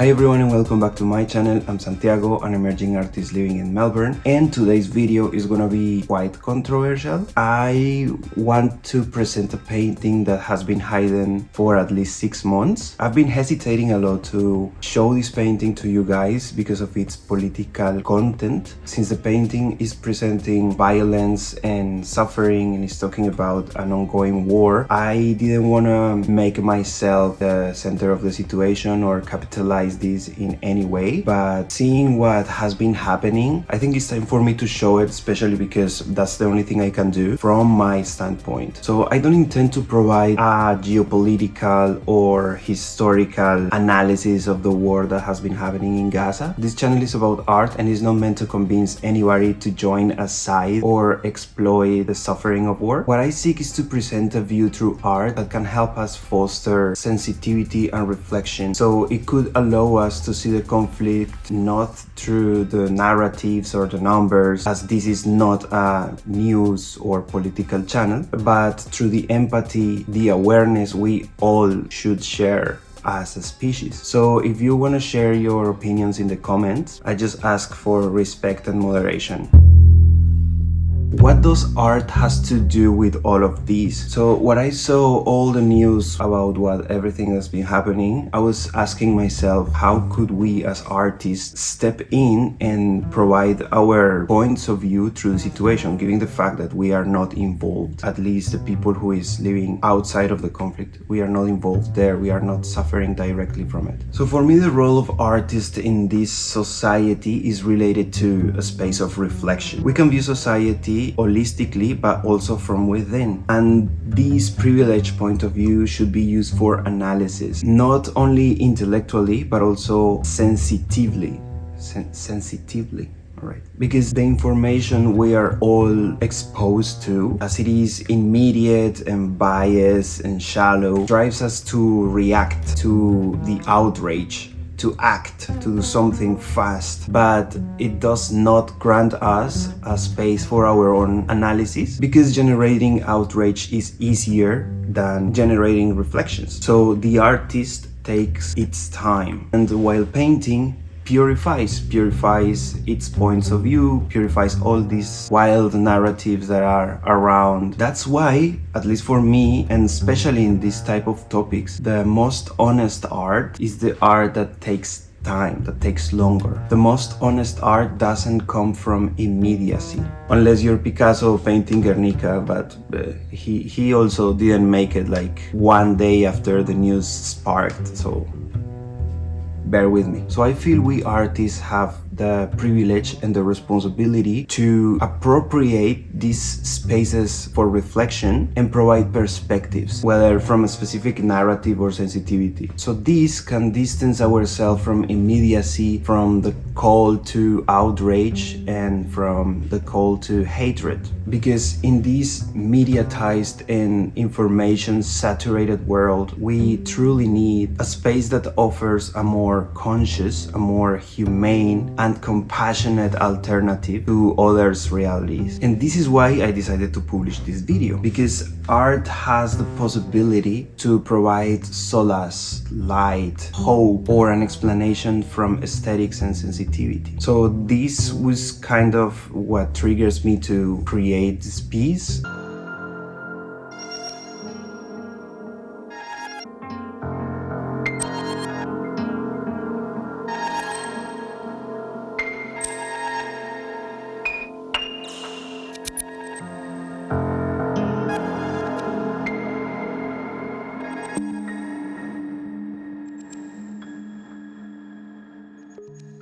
Hi everyone and welcome back to my channel. I'm Santiago, an emerging artist living in Melbourne, and today's video is gonna be quite controversial. I want to present a painting that has been hidden for at least 6 months. I've been hesitating a lot to show this painting to you guys because of its political content. Since the painting is presenting violence and suffering and is talking about an ongoing war, I didn't want to make myself the center of the situation or capitalize this in any way, but seeing what has been happening, I think it's time for me to show it, especially because that's the only thing I can do from my standpoint. So I don't intend to provide a geopolitical or historical analysis of the war that has been happening in Gaza. This channel is about art and is not meant to convince anybody to join a side or exploit the suffering of war. What I seek is to present a view through art that can help us foster sensitivity and reflection, so it could allow us to see the conflict not through the narratives or the numbers, as this is not a news or political channel, but through the empathy, the awareness we all should share as a species. So if you want to share your opinions in the comments, I just ask for respect and moderation. What does art has to do with all of this? So when I saw all the news about what everything has been happening, I was asking myself, how could we as artists step in and provide our points of view through the situation, given the fact that we are not involved, at least the people who is living outside of the conflict, we are not involved there, we are not suffering directly from it. So for me, the role of artists in this society is related to a space of reflection. We can view society holistically, but also from within. And this privileged point of view should be used for analysis, not only intellectually, but also sensitively. Alright. Because the information we are all exposed to, as it is immediate and biased and shallow, drives us to react to the outrage, to act, to do something fast, but it does not grant us a space for our own analysis, because generating outrage is easier than generating reflections. So the artist takes its time, and while painting, purifies its points of view, purifies all these wild narratives that are around. That's why, at least for me, and especially in this type of topics, the most honest art is the art that takes time, that takes longer. The most honest art doesn't come from immediacy, unless you're Picasso painting Guernica, but he also didn't make it like one day after the news sparked, so bear with me. So I feel we artists have the privilege and the responsibility to appropriate these spaces for reflection and provide perspectives, whether from a specific narrative or sensitivity. So this can distance ourselves from immediacy, from the call to outrage, and from the call to hatred. Because in this mediatized and information saturated world, we truly need a space that offers a more conscious, a more humane and compassionate alternative to others' realities. And this is why I decided to publish this video, because art has the possibility to provide solace, light, hope, or an explanation from aesthetics and sensitivity. So this was kind of what triggers me to create this piece.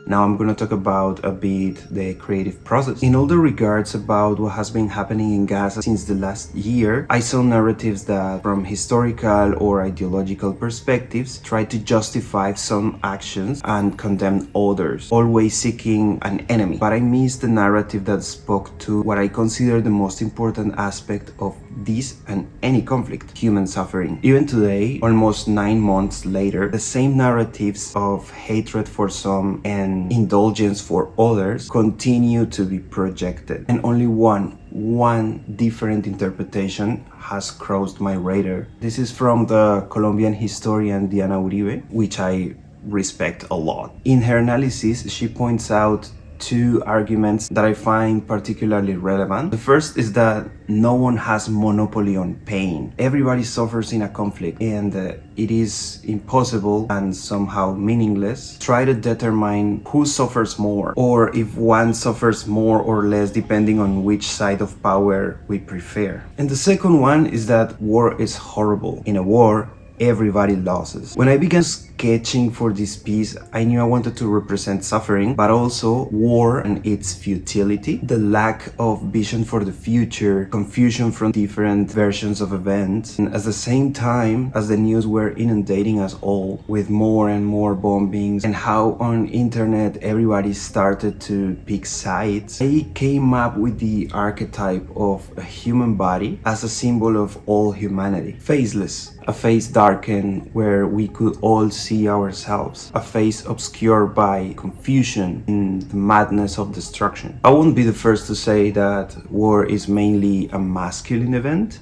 Now I'm going to talk about a bit the creative process. In all the regards about what has been happening in Gaza since the last year, I saw narratives that from historical or ideological perspectives try to justify some actions and condemn others, always seeking an enemy. But I missed the narrative that spoke to what I consider the most important aspect of this and any conflict: human suffering. Even today, almost 9 months later, the same narratives of hatred for some and indulgence for others continue to be projected, and only one different interpretation has crossed my radar. This is from the Colombian historian Diana Uribe, which I respect a lot. In her analysis, she points out two arguments that I find particularly relevant. The first is that no one has monopoly on pain. Everybody suffers in a conflict, and it is impossible and somehow meaningless try to determine who suffers more, or if one suffers more or less depending on which side of power we prefer. And the second one is that war is horrible. In a war, everybody loses. When I began sketching for this piece, I knew I wanted to represent suffering, but also war and its futility, the lack of vision for the future, confusion from different versions of events, and at the same time as the news were inundating us all with more and more bombings, and how on internet everybody started to pick sides, I came up with the archetype of a human body as a symbol of all humanity. Faceless, a face darkened where we could all see ourselves, a face obscured by confusion in the madness of destruction. I won't be the first to say that war is mainly a masculine event.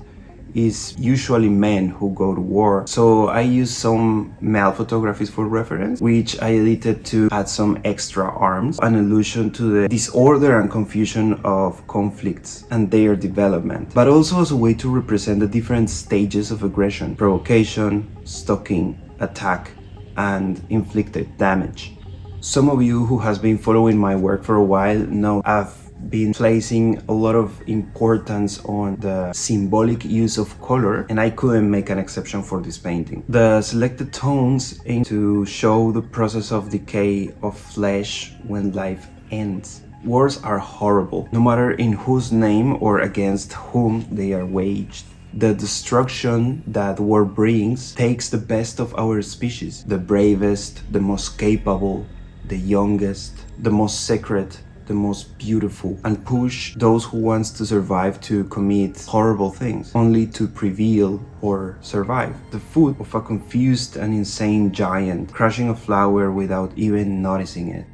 It's usually men who go to war, so I use some male photographies for reference, which I edited to add some extra arms, an allusion to the disorder and confusion of conflicts and their development, but also as a way to represent the different stages of aggression: provocation, stalking, attack, and inflicted damage. Some of you who has been following my work for a while know I've been placing a lot of importance on the symbolic use of color, and I couldn't make an exception for this painting. The selected tones aim to show the process of decay of flesh when life ends. Wars are horrible, no matter in whose name or against whom they are waged. The destruction that war brings takes the best of our species, the bravest, the most capable, the youngest, the most sacred, the most beautiful, and push those who want to survive to commit horrible things, only to prevail or survive. The foot of a confused and insane giant, crushing a flower without even noticing it.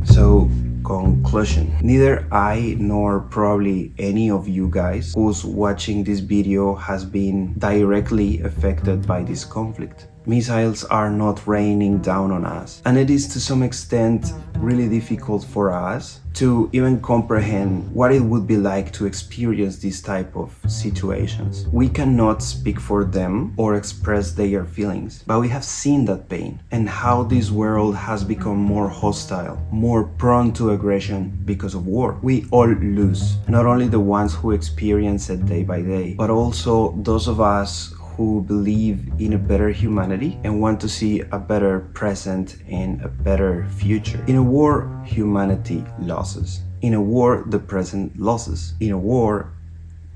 So, conclusion. Neither I nor probably any of you guys who's watching this video has been directly affected by this conflict. Missiles are not raining down on us, and it is to some extent really difficult for us to even comprehend what it would be like to experience this type of situations. We cannot speak for them or express their feelings, but we have seen that pain and how this world has become more hostile, more prone to aggression because of war. We all lose, not only the ones who experience it day by day, but also those of us who believe in a better humanity and want to see a better present and a better future. In a war, humanity loses. In a war, the present loses. In a war,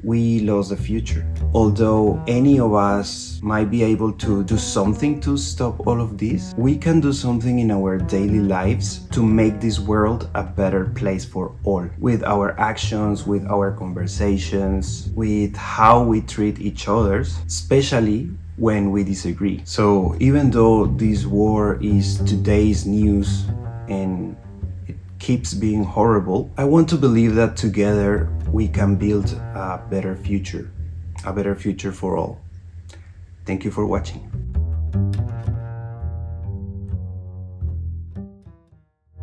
we lose the future. Although any of us might be able to do something to stop all of this, we can do something in our daily lives to make this world a better place for all, with our actions, with our conversations, with how we treat each other, especially when we disagree. So even though this war is today's news and it keeps being horrible, I want to believe that together we can build a better future for all. Thank you for watching.